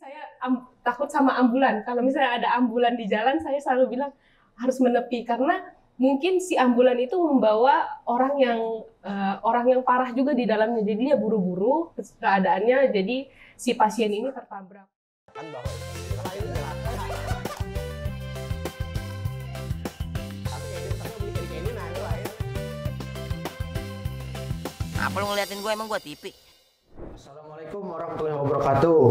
Saya takut sama ambulan. Kalau misalnya ada ambulan di jalan, saya selalu bilang harus menepi karena mungkin si ambulan itu membawa orang yang parah juga di dalamnya. Jadi dia buru-buru keadaannya, jadi si pasien ini tertabrak. Apa lu ngeliatin gue, emang gue TV? Assalamualaikum warahmatullahi wabarakatuh.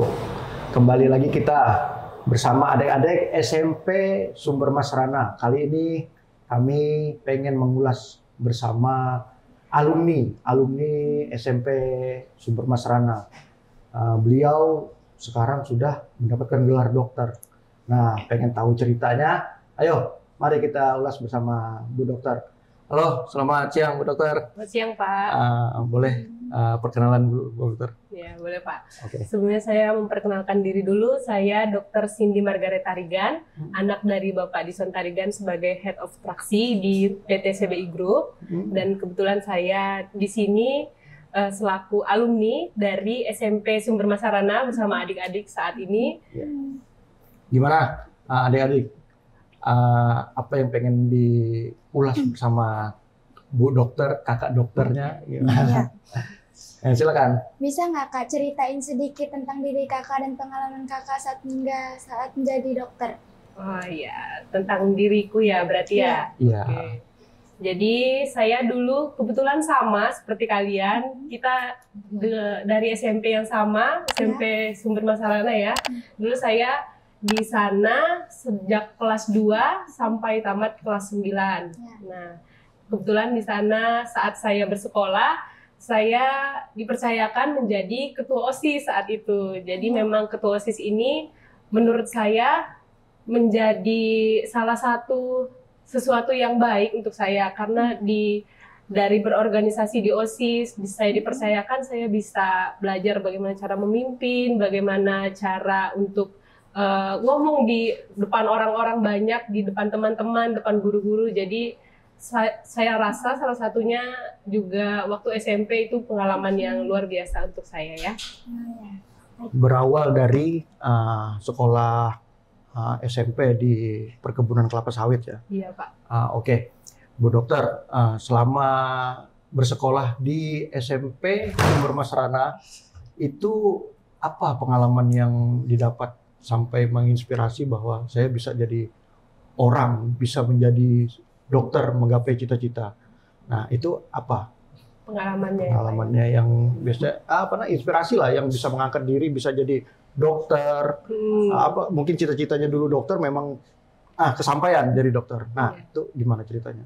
Kembali lagi kita bersama adik-adik SMP Sumber Mas Rana. Kali ini kami pengen mengulas bersama alumni SMP Sumber Mas Rana. Beliau sekarang sudah mendapatkan gelar dokter. Nah, pengen tahu ceritanya? Ayo, mari kita ulas bersama Bu Dokter. Halo, selamat siang Bu Dokter. Selamat siang Pak. Boleh perkenalan Bu Dokter? Ya, boleh Pak. Oke. Sebelumnya saya memperkenalkan diri dulu. Saya Dr. Cindy Margaret Tarigan, anak dari Bapak Dison Tarigan sebagai Head of Praksi di PT CBI Group. Dan kebetulan saya di sini selaku alumni dari SMP Sumber Mas Rana bersama adik-adik saat ini. Gimana adik-adik? Apa yang pengen diulas bersama Bu Dokter, kakak dokternya? Iya. Silakan. Bisa nggak Kak ceritain sedikit tentang diri Kakak dan pengalaman Kakak saat menjadi dokter? Oh iya, tentang diriku ya berarti ya? Iya. Oke. Jadi saya dulu kebetulan sama seperti kalian, kita dari SMP yang sama, SMP Sumber Mas Rana ya. Dulu saya di sana sejak kelas 2 sampai tamat kelas 9. Nah, kebetulan di sana saat saya bersekolah, saya dipercayakan menjadi ketua OSIS saat itu. Jadi memang ketua OSIS ini menurut saya menjadi salah satu sesuatu yang baik untuk saya karena dari berorganisasi di OSIS, saya dipercayakan saya bisa belajar bagaimana cara memimpin, bagaimana cara untuk ngomong di depan orang-orang banyak, di depan teman-teman, depan guru-guru. Jadi saya rasa salah satunya juga waktu SMP itu pengalaman yang luar biasa untuk saya ya. Berawal dari sekolah SMP di perkebunan kelapa sawit ya? Iya Pak. Oke. Bu Dokter, selama bersekolah di SMP Sumber Mas Rana, itu apa pengalaman yang didapat sampai menginspirasi bahwa saya bisa jadi orang, bisa menjadi dokter, menggapai cita-cita. Nah, itu apa? Pengalamannya yang biasanya inspirasi lah, yang bisa mengangkat diri, bisa jadi dokter. Mungkin cita-citanya dulu dokter, memang kesampaian jadi dokter. Nah, itu gimana ceritanya?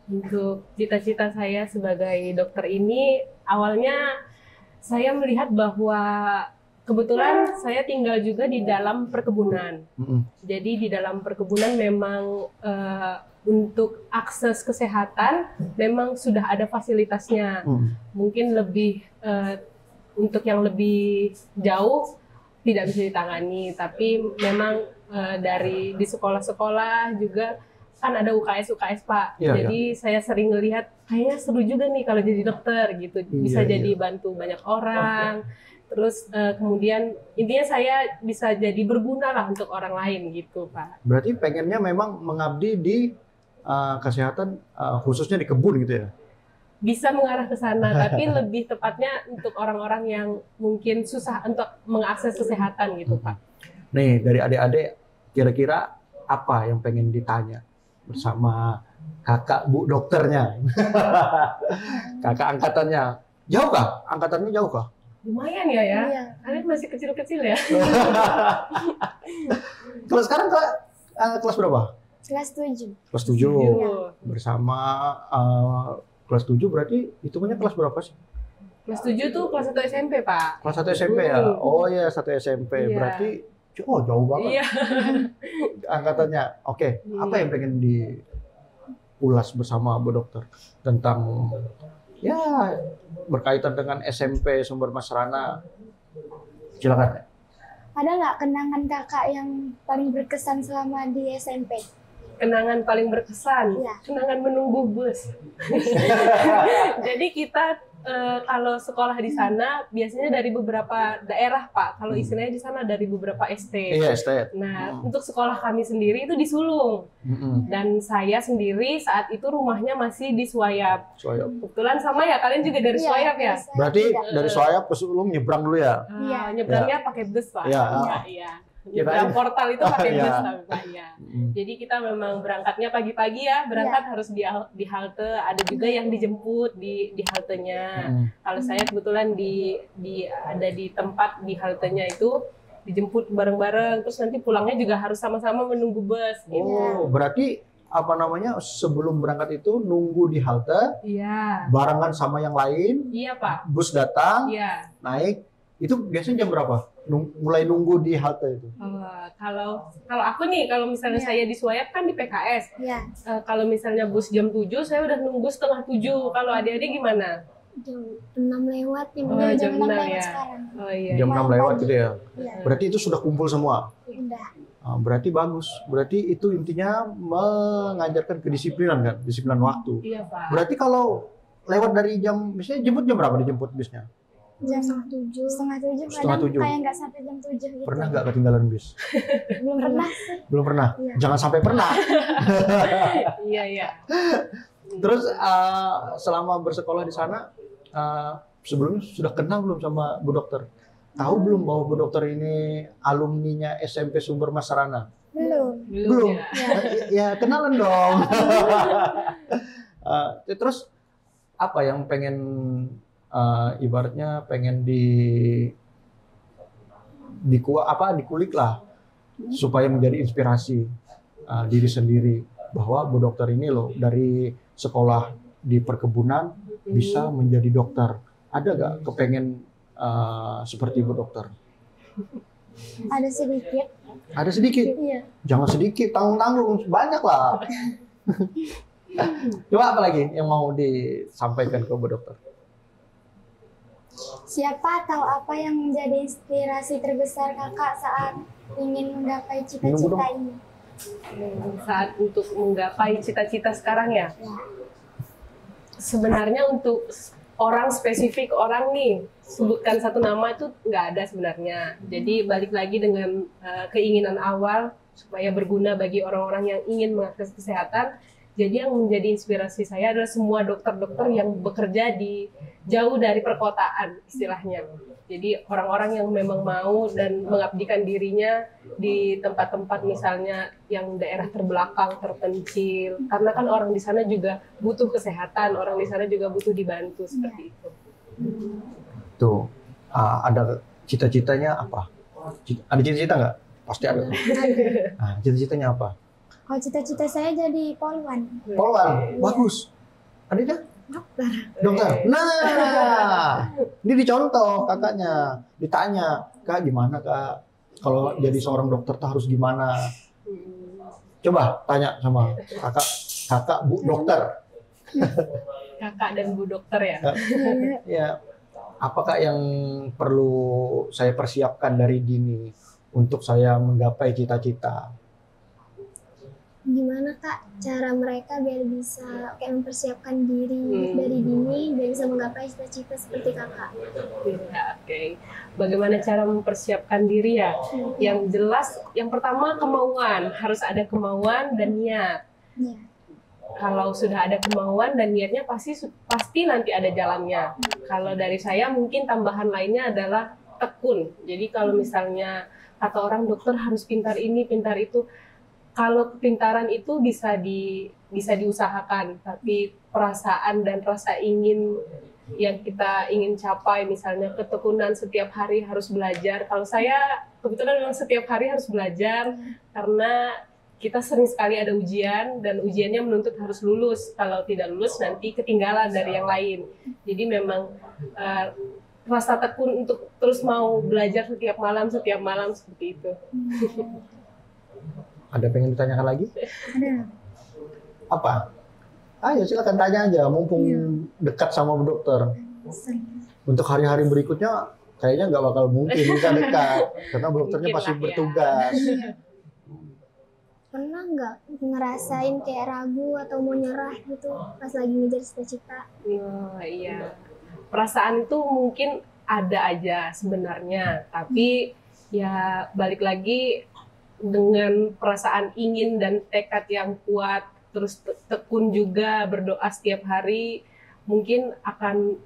Untuk cita-cita saya sebagai dokter ini, awalnya saya melihat bahwa kebetulan saya tinggal juga di dalam perkebunan. Jadi di dalam perkebunan memang untuk akses kesehatan memang sudah ada fasilitasnya. Mungkin lebih untuk yang lebih jauh tidak bisa ditangani, tapi memang di sekolah-sekolah juga kan ada UKS Pak. Jadi saya sering melihat kayaknya seru juga nih kalau jadi dokter gitu. Bisa jadi bantu banyak orang. Terus kemudian intinya saya bisa jadi berguna lah untuk orang lain gitu Pak. Berarti pengennya memang mengabdi di kesehatan khususnya di kebun gitu ya? Bisa mengarah ke sana, tapi lebih tepatnya untuk orang-orang yang mungkin susah untuk mengakses kesehatan gitu Pak. Nih dari adik-adik kira-kira apa yang pengen ditanya bersama kakak Bu Dokternya? Kakak angkatannya jauh kah? Angkatannya jauh kah? Lumayan ya. Iya. Kalian masih kecil-kecil ya. Kalau sekarang kelas berapa? Kelas 7. Kelas 7. Bersama kelas 7 berarti hitungannya kelas berapa sih? Kelas 7 tuh kelas 1 SMP, Pak. Kelas 1 SMP ya? Oh iya, 1 SMP. Iya. Berarti jauh banget. Iya. Angkatannya. Oke. Apa yang pengen diulas bersama Bu Dokter tentang ya berkaitan dengan SMP Sumber Mas Rana? Silakan. Ada nggak kenangan Kakak yang paling berkesan selama di SMP? Kenangan paling berkesan, Iya. kenangan menunggu bus. Jadi kita kalau sekolah di sana biasanya dari beberapa daerah, Pak. Kalau istilahnya di sana dari beberapa ST. Iya, estate. Nah, untuk sekolah kami sendiri itu di Sulung. Dan saya sendiri saat itu rumahnya masih di Suayap. Suayap. Kebetulan sama ya, kalian juga dari Iya, Suayap ya? Berarti juga. dari Suayap ke Sulung nyebrang dulu ya? Iya. Nyebrangnya pakai bus, Pak. Iya. Iya. Kirain- Nyebrang portal itu pakai Iya. bus, tapi Pak. Iya. Jadi kita memang berangkatnya pagi-pagi ya, berangkat harus di halte. Ada juga yang dijemput di haltenya. Kalau saya kebetulan ada di tempat di haltenya itu dijemput bareng-bareng, terus nanti pulangnya juga harus sama-sama menunggu bus. Gitu. Oh, berarti apa namanya sebelum berangkat itu nunggu di halte, Iya. barengan sama yang lain, Iya, Pak. bus datang, Iya. naik. Itu biasanya jam berapa? Mulai nunggu di halte itu? Kalau aku nih, kalau misalnya Iya. saya di Suayap kan di PKS. Iya. Kalau misalnya bus jam 7, saya udah nunggu setengah 7. Kalau adik-adik gimana? Jam 6 lewat ya. Oh, jam jam 6 6 lewat ya. sekarang. Oh iya. Jam 6 lewat gitu ya? Iya. Berarti itu sudah kumpul semua? Udah. Berarti bagus. Berarti itu intinya mengajarkan kedisiplinan kan? Disiplinan waktu. Iya, Pak. Berarti kalau lewat dari jam, misalnya jemput jam berapa dijemput bisnya? Jam setengah 7. Setengah 7 Setengah kadang 7. kayak nggak sampai jam 7 gitu. Pernah nggak ketinggalan bis? Belum pernah sih. Belum pernah? Iya. Jangan sampai pernah. Iya, iya. Terus selama bersekolah di sana, sebelumnya sudah kenal belum sama Bu Dokter? Tahu belum bahwa Bu Dokter ini alumninya SMP Sumber Mas Sarana? Belum. Belum. Ya. Ya kenalan dong. Terus apa yang pengen ibaratnya pengen dikulik lah supaya menjadi inspirasi diri sendiri bahwa Bu Dokter ini loh dari sekolah di perkebunan bisa menjadi dokter. Ada gak kepengen seperti Bu Dokter? Ada sedikit. Ada sedikit. Iya. Jangan sedikit, tanggung-tanggung, banyak lah. Coba apa lagi yang mau disampaikan ke Bu Dokter? Siapa atau apa yang menjadi inspirasi terbesar kakak saat ingin menggapai cita-cita ini? Saat untuk menggapai cita-cita sekarang ya. Ya. Sebenarnya untuk orang spesifik orang nih sebutkan satu nama itu nggak ada sebenarnya. Jadi balik lagi dengan keinginan awal supaya berguna bagi orang-orang yang ingin mengakses kesehatan. Jadi yang menjadi inspirasi saya adalah semua dokter-dokter yang bekerja di jauh dari perkotaan istilahnya. Jadi orang-orang yang memang mau dan mengabdikan dirinya di tempat-tempat misalnya yang daerah terbelakang, terpencil. Karena kan orang di sana juga butuh kesehatan, orang di sana juga butuh dibantu seperti itu. Tuh, ada cita-citanya apa? Ada cita-cita nggak? Pasti ada. Nah, cita-citanya apa? Kalau cita-cita saya jadi polwan. Polwan, bagus. Adiknya? Dokter. Dokter. Nah, ini dicontoh kakaknya. Ditanya, Kak gimana Kak? Kalau jadi seorang dokter tuh harus gimana? Coba tanya sama kakak Bu Dokter. Kakak dan Bu Dokter ya. Ya, apakah yang perlu saya persiapkan dari dini untuk saya menggapai cita-cita? Gimana kak cara mereka biar bisa kayak mempersiapkan diri dari dini biar bisa menggapai cita-cita seperti kakak? Ya, oke. Bagaimana cara mempersiapkan diri ya? Yang jelas, yang pertama kemauan. Harus ada kemauan dan niat. Ya. Kalau sudah ada kemauan dan niatnya pasti nanti ada jalannya. Kalau dari saya mungkin tambahan lainnya adalah tekun. Jadi kalau misalnya kata orang dokter harus pintar ini, pintar itu. Kalau kepintaran itu bisa diusahakan, tapi perasaan dan rasa ingin yang kita ingin capai, misalnya ketekunan setiap hari harus belajar. Kalau saya kebetulan memang setiap hari harus belajar karena kita sering sekali ada ujian dan ujiannya menuntut harus lulus. Kalau tidak lulus nanti ketinggalan dari yang lain. Jadi memang rasa tekun untuk terus mau belajar setiap malam seperti itu. Ada pengen ditanyakan lagi? Ada. Apa? Ayo silakan tanya aja, mumpung dekat sama Bu Dokter. Untuk hari-hari berikutnya kayaknya nggak bakal mungkin bisa dekat karena Bu Dokternya Mungkin pasti lah, ya. bertugas. pernah nggak ngerasain kayak ragu atau mau nyerah gitu pas lagi ngejar cita-cita? Oh iya, perasaan itu mungkin ada aja sebenarnya, tapi ya balik lagi dengan perasaan ingin dan tekad yang kuat, terus tekun juga berdoa setiap hari, mungkin akan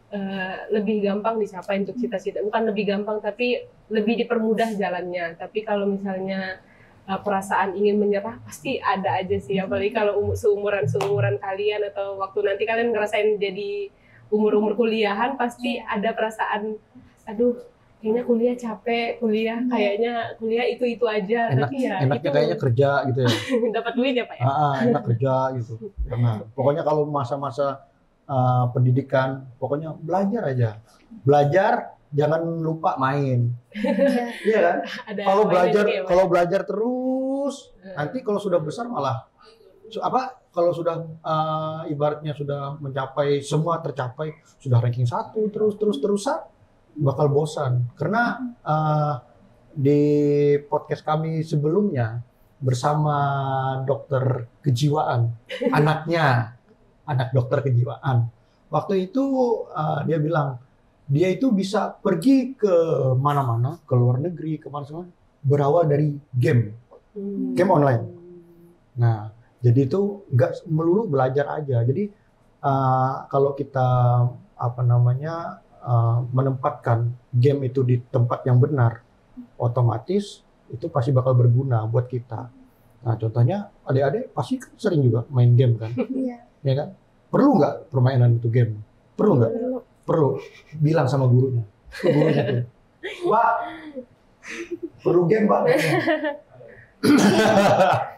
lebih gampang dicapai untuk cita-cita. Bukan lebih gampang, tapi lebih dipermudah jalannya. Tapi kalau misalnya perasaan ingin menyerah pasti ada aja sih, apalagi kalau seumuran kalian atau waktu nanti kalian ngerasain jadi umur kuliahan, pasti ada perasaan aduh kayaknya kuliah capek, kayaknya kuliah itu aja. Tapi ya enaknya itu kayaknya kerja gitu ya. dapat duit ya Pak ya. Enak kerja gitu. Nah, pokoknya kalau masa-masa pendidikan, pokoknya belajar aja. Belajar, jangan lupa main. Iya kan? Ada Kalau mainan juga ya, Pak? belajar terus, nanti kalau sudah besar malah kalau sudah ibaratnya sudah mencapai, semua tercapai, sudah ranking 1 terusan bakal bosan. Karena di podcast kami sebelumnya bersama dokter kejiwaan, anak dokter kejiwaan. Waktu itu dia bilang dia itu bisa pergi ke mana-mana, ke luar negeri, ke mana-mana, berawal dari game online. Nah, jadi itu nggak melulu belajar aja. Jadi kalau kita menempatkan game itu di tempat yang benar, otomatis itu pasti bakal berguna buat kita. Nah, contohnya adik-adik pasti sering juga main game kan? Iya. Ya kan? Perlu nggak permainan itu game? Perlu nggak? Perlu. Bilang sama gurunya. Gurunya tuh, Pak, perlu game Pak.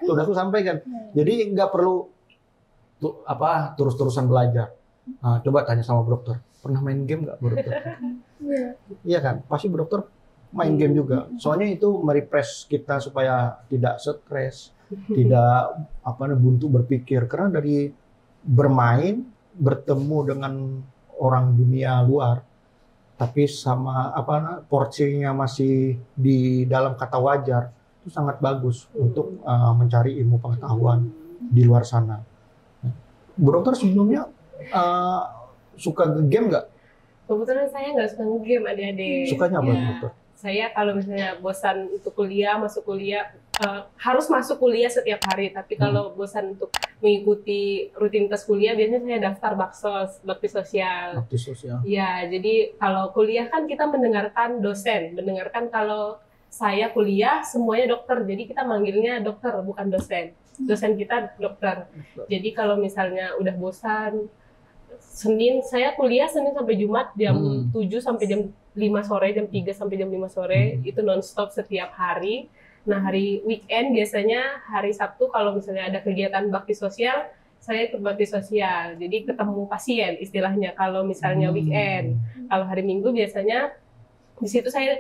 Tuh, udah aku sampaikan. Jadi nggak perlu terus-terusan belajar. Nah, coba tanya sama Bu Dokter, pernah main game nggak Bu Dokter? Iya kan? Pasti Bu Dokter main game juga. Soalnya itu merefresh kita supaya tidak stres, tidak buntu berpikir. Karena dari bermain, bertemu dengan orang dunia luar, tapi sama porsinya masih di dalam kata wajar, itu sangat bagus untuk mencari ilmu pengetahuan di luar sana. Bu Dokter sebelumnya suka game nggak? Kebetulan saya nggak suka nge-game, adik-adik. Sukanya apa, Ya, Bu Dokter? saya kalau misalnya bosan untuk kuliah, harus masuk kuliah setiap hari. Tapi kalau bosan untuk mengikuti rutinitas kuliah, biasanya saya daftar bakti sosial. Bakti sosial. Ya, jadi kalau kuliah kan kita mendengarkan dosen, kalau saya kuliah semuanya dokter, jadi kita manggilnya dokter bukan dosen. Dosen kita dokter. Jadi kalau misalnya udah bosan, saya kuliah Senin sampai Jumat jam 7 sampai jam 5 sore, jam 3 sampai jam 5 sore, itu nonstop setiap hari. Nah, hari weekend biasanya hari Sabtu kalau misalnya ada kegiatan bakti sosial, saya ikut bakti sosial. Jadi ketemu pasien istilahnya kalau misalnya weekend. Kalau hari Minggu biasanya di situ saya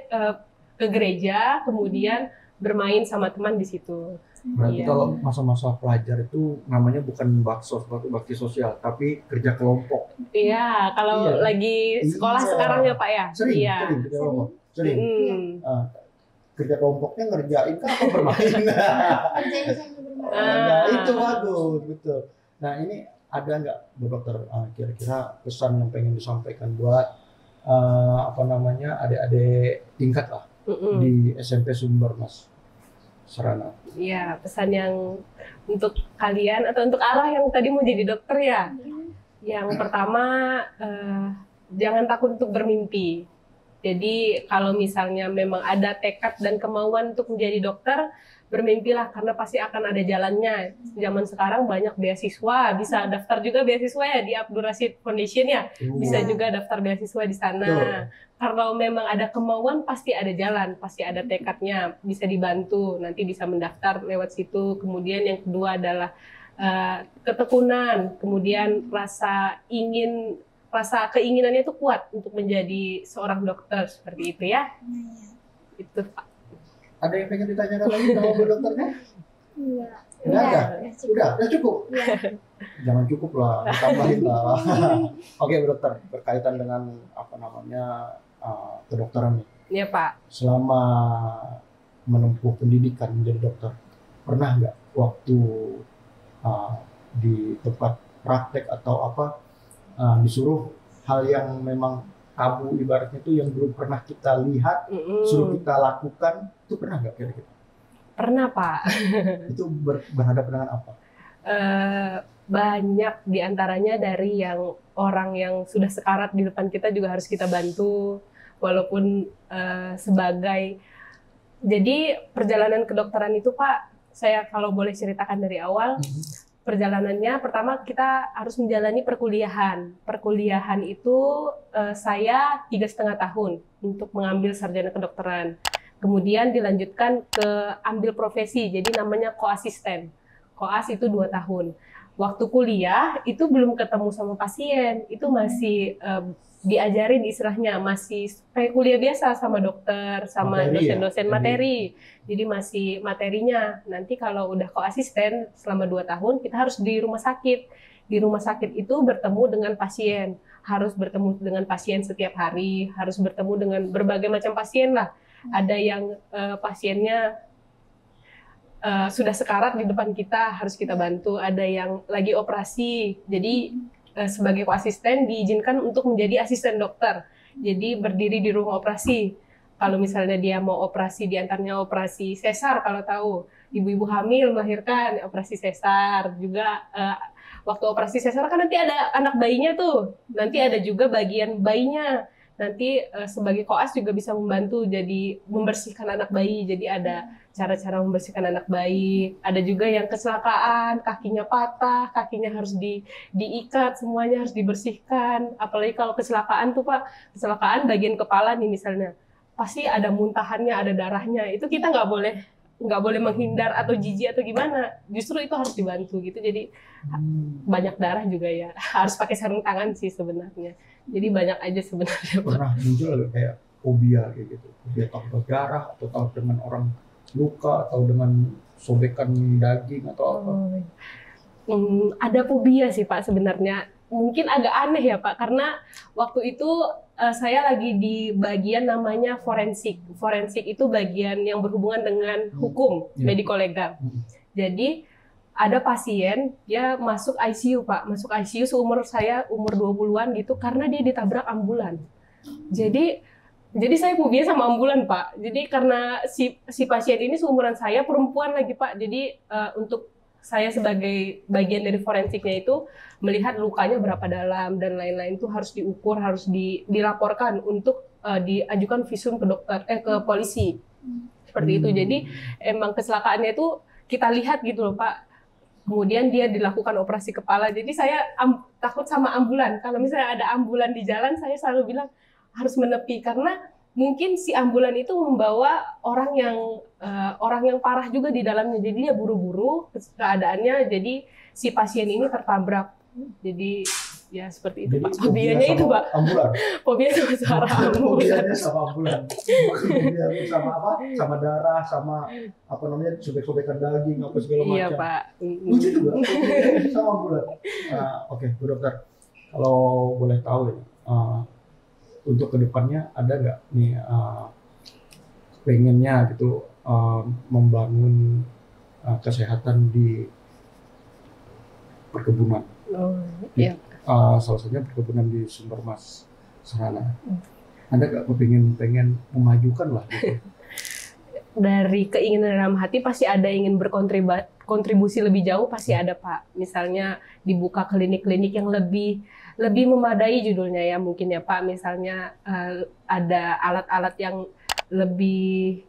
ke gereja, kemudian bermain sama teman di situ. Berarti kalau masa-masa pelajar itu namanya bukan bakti sosial, tapi kerja kelompok. Iya, kalau lagi sekolah sekarang ya Pak ya? Sering kerja kelompok. Sering. Kerja kelompoknya ngerjain kan apa bermain? Nah, itu bagus, betul. Nah, ini ada nggak Bu Dokter kira-kira pesan yang pengen disampaikan buat adik-adik tingkat lah di SMP Sumber Mas Sarana? Iya, pesan yang untuk kalian atau untuk Arah yang tadi mau jadi dokter ya. Yang pertama, jangan takut untuk bermimpi. Jadi kalau misalnya memang ada tekad dan kemauan untuk menjadi dokter, bermimpilah karena pasti akan ada jalannya. Zaman sekarang banyak beasiswa, bisa daftar juga beasiswa ya di Abdul Rashid Foundation ya. Bisa juga daftar beasiswa di sana. Kalau memang ada kemauan pasti ada jalan, pasti ada tekadnya, bisa dibantu, nanti bisa mendaftar lewat situ. Kemudian yang kedua adalah ketekunan, kemudian rasa keinginannya itu kuat untuk menjadi seorang dokter, seperti itu ya. Itu Pak. Ada yang pengen ditanyakan lagi sama Bu Dokternya? Enggak. Enggak ada? Udah cukup? Jangan cukup lah, tambahin lah. Oke Bu Dokter, berkaitan dengan kedokteran nih. Iya Pak. Selama menempuh pendidikan menjadi dokter, pernah nggak waktu di tempat praktek atau apa disuruh hal yang memang kamu ibaratnya itu yang belum pernah kita lihat, suruh kita lakukan, itu pernah nggak kira-kira? Pernah, Pak. Itu berhadapan dengan apa? Banyak diantaranya dari yang orang yang sudah sekarat di depan kita juga harus kita bantu, walaupun sebagai. Jadi perjalanan kedokteran itu, Pak, saya kalau boleh ceritakan dari awal, perjalanannya pertama kita harus menjalani perkuliahan. Perkuliahan itu saya 3,5 tahun untuk mengambil sarjana kedokteran. Kemudian dilanjutkan ke ambil profesi, jadi namanya koasisten. Koas itu 2 tahun. Waktu kuliah itu belum ketemu sama pasien, itu masih diajarin istilahnya, masih kayak kuliah biasa sama dokter, sama dosen-dosen materi. Jadi masih materinya. Nanti kalau udah koasisten selama 2 tahun, kita harus di rumah sakit. Di rumah sakit itu bertemu dengan pasien, harus bertemu dengan pasien setiap hari, harus bertemu dengan berbagai macam pasien lah. Ada yang pasiennya sudah sekarat di depan kita, harus kita bantu. Ada yang lagi operasi, jadi sebagai koasisten diizinkan untuk menjadi asisten dokter. Jadi berdiri di ruang operasi. Kalau misalnya dia mau operasi, diantaranya operasi sesar, kalau tahu, ibu-ibu hamil melahirkan, operasi sesar. Juga waktu operasi sesar kan nanti ada anak bayinya tuh, nanti ada juga bagian bayinya. Nanti sebagai koas juga bisa membantu, jadi membersihkan anak bayi. Jadi ada cara-cara membersihkan anak bayi. Ada juga yang kecelakaan, kakinya patah, kakinya harus diikat, semuanya harus dibersihkan. Apalagi kalau kecelakaan tuh, Pak, kecelakaan bagian kepala nih misalnya, pasti ada muntahannya, ada darahnya. Itu kita nggak boleh menghindar atau jijik atau gimana. Justru itu harus dibantu gitu. Jadi banyak darah juga ya. Harus pakai sarung tangan sih sebenarnya. Jadi banyak aja sebenarnya. Pernah muncul kayak fobia kayak gitu, fobia takut darah atau takut dengan orang luka atau dengan sobekan daging atau apa? Ada fobia sih, Pak, sebenarnya. Mungkin agak aneh ya, Pak, karena waktu itu saya lagi di bagian namanya forensik. Forensik itu bagian yang berhubungan dengan hukum, medico legal. Jadi ada pasien, dia masuk ICU, Pak. Masuk ICU seumur saya, umur 20-an gitu, karena dia ditabrak ambulan. Jadi saya fobia sama ambulan, Pak. Jadi karena si pasien ini seumuran saya, perempuan lagi, Pak. Jadi untuk saya sebagai bagian dari forensiknya itu, melihat lukanya berapa dalam, dan lain-lain itu harus diukur, harus dilaporkan untuk diajukan visum ke dokter, ke polisi. Seperti itu. Jadi emang kecelakaannya itu kita lihat gitu loh, Pak. Kemudian dia dilakukan operasi kepala. Jadi saya takut sama ambulan. Kalau misalnya ada ambulan di jalan, saya selalu bilang harus menepi, karena mungkin si ambulan itu membawa orang yang parah juga di dalamnya. Jadi dia buru-buru keadaannya. Jadi si pasien ini tertabrak. Jadi ya seperti itu, Pak. Fobianya itu, Pak. Ambulan. Fobia sama suara ambulan. Fobianya sama ambulan. Fobianya sama apa? Sama darah, sama apa namanya, sobek-sobekan daging apa segala macam. Iya, Pak. Lucu juga. Sama ambulan. Oke, Bu Dokter. Kalau boleh tahu ya, untuk kedepannya ada nggak nih pengennya gitu membangun kesehatan di perkebunan? Iya. Salah satunya perkebunan di Sumbermas Sarana. Ada nggak pengen memajukan lah gitu? Dari keinginan dalam hati pasti ada, ingin berkontribusi lebih jauh pasti ada, Pak. Misalnya dibuka klinik-klinik yang lebih memadai judulnya ya mungkin ya, Pak. Misalnya ada alat-alat yang lebih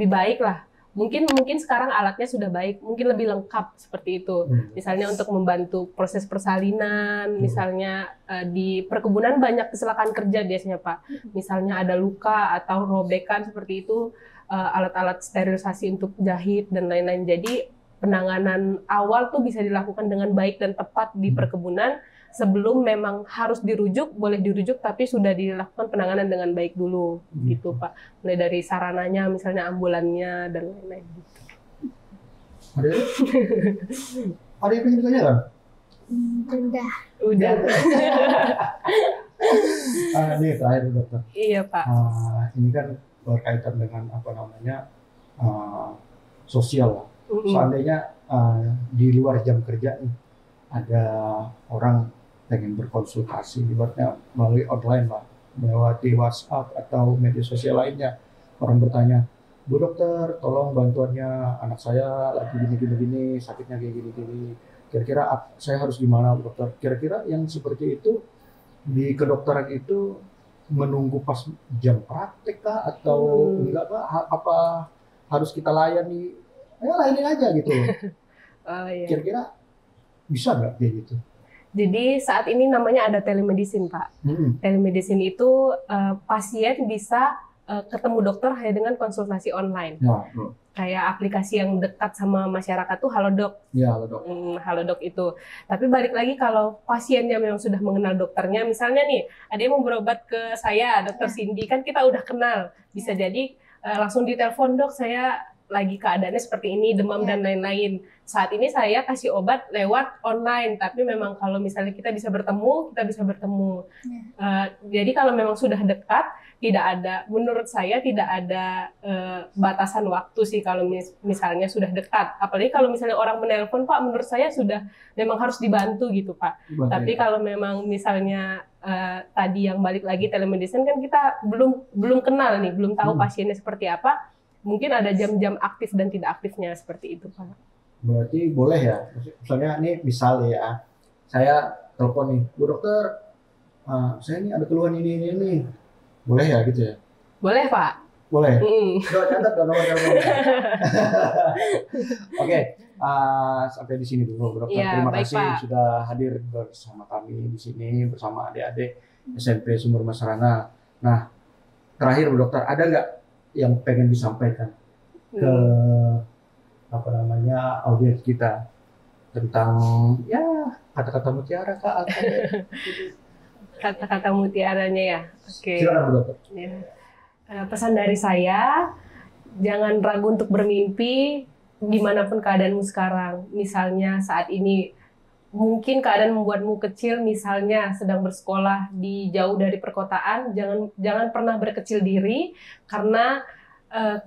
baik lah. Mungkin sekarang alatnya sudah baik, mungkin lebih lengkap seperti itu. Misalnya untuk membantu proses persalinan, misalnya di perkebunan banyak kecelakaan kerja biasanya, Pak. Misalnya ada luka atau robekan seperti itu, alat-alat sterilisasi untuk jahit dan lain-lain. Jadi penanganan awal tuh bisa dilakukan dengan baik dan tepat di perkebunan. Sebelum memang harus dirujuk, boleh dirujuk, tapi sudah dilakukan penanganan dengan baik dulu, gitu, Pak. Mulai dari sarananya, misalnya ambulannya, dan lain-lain. Ada yang ingin ditanyakan? Udah. Ini terakhir, Dokter. Iya, Pak. Ini kan berkaitan dengan apa namanya sosial lah. Seandainya di luar jam kerja nih, ada orang pengen berkonsultasi, ibaratnya melalui online lah, melewati WhatsApp atau media sosial lainnya. Orang bertanya, Bu dokter, tolong bantuannya anak saya lagi gini, sakitnya kayak gini. Kira-kira saya harus gimana, Bu dokter? Kira-kira yang seperti itu di kedokteran itu menunggu pas jam praktek kah atau enggak kah? Apa harus kita layani? Ya layanin aja gitu loh. Iya. Kira-kira bisa nggak kayak gitu? Jadi saat ini namanya ada telemedicine, Pak. Telemedicine itu pasien bisa ketemu dokter hanya dengan konsultasi online. Ya, Kayak aplikasi yang dekat sama masyarakat tuh Halodoc. ya Halodoc. Halodoc itu. Tapi balik lagi kalau pasiennya memang sudah mengenal dokternya, misalnya nih, ada yang mau berobat ke saya, Dokter Cindy, kan kita udah kenal. Bisa jadi langsung ditelepon, Dok, saya lagi keadaannya seperti ini, demam dan lain-lain. Saat ini saya kasih obat lewat online, tapi memang kalau misalnya kita bisa bertemu, kita bisa bertemu. Jadi kalau memang sudah dekat, tidak ada, menurut saya tidak ada batasan waktu sih kalau misalnya sudah dekat. Apalagi kalau misalnya orang menelpon, Pak, menurut saya sudah memang harus dibantu gitu, Pak. Tapi kalau memang misalnya tadi yang balik lagi telemedicine kan kita belum kenal nih, belum tahu pasiennya seperti apa. Mungkin ada jam-jam aktif dan tidak aktifnya seperti itu, Pak. Berarti boleh ya, misalnya ini misal ya, saya telepon nih, Bu dokter, saya ini ada keluhan ini. Boleh ya gitu ya? Boleh, Pak. Boleh. Catat nomor telepon. Oke, sampai di sini dulu, Bu dokter. Ya, terima baik, kasih Pak. sudah hadir bersama kami di sini bersama adik-adik SMP Sumber Masarana. Nah, terakhir Bu dokter, ada nggak yang pengen disampaikan ke audiens kita tentang ya kata-kata mutiara Kak? Kata-kata mutiaranya ya. Oke. Silakan Bu dokter. Ya. Pesan dari saya, jangan ragu untuk bermimpi dimanapun keadaanmu sekarang. Misalnya saat ini mungkin keadaan membuatmu kecil, misalnya sedang bersekolah di jauh dari perkotaan, jangan pernah berkecil diri, karena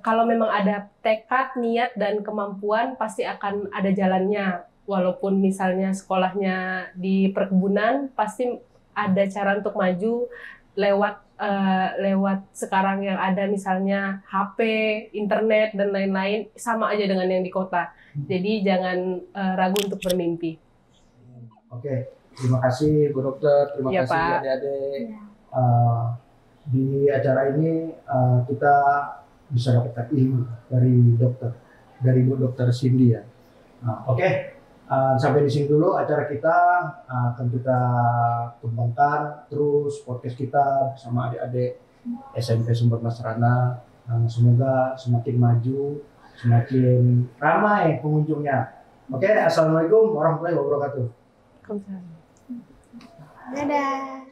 kalau memang ada tekad, niat, dan kemampuan, pasti akan ada jalannya. Walaupun misalnya sekolahnya di perkebunan, pasti ada cara untuk maju lewat sekarang yang ada misalnya HP, internet, dan lain-lain, sama aja dengan yang di kota. Jadi jangan ragu untuk bermimpi. Oke, terima kasih Bu Dokter, terima Ya, kasih Pak. adik-adik. Di acara ini kita bisa dapatkan ilmu dari dokter, dari Bu Dokter Cindy ya. Oke, sampai di sini dulu acara kita, akan kita kembangkan terus podcast kita bersama adik-adik SMP Sumber Masarana. Semoga semakin maju, semakin ramai pengunjungnya. Oke, assalamualaikum warahmatullahi wabarakatuh. Kamsahamnida. Dadah.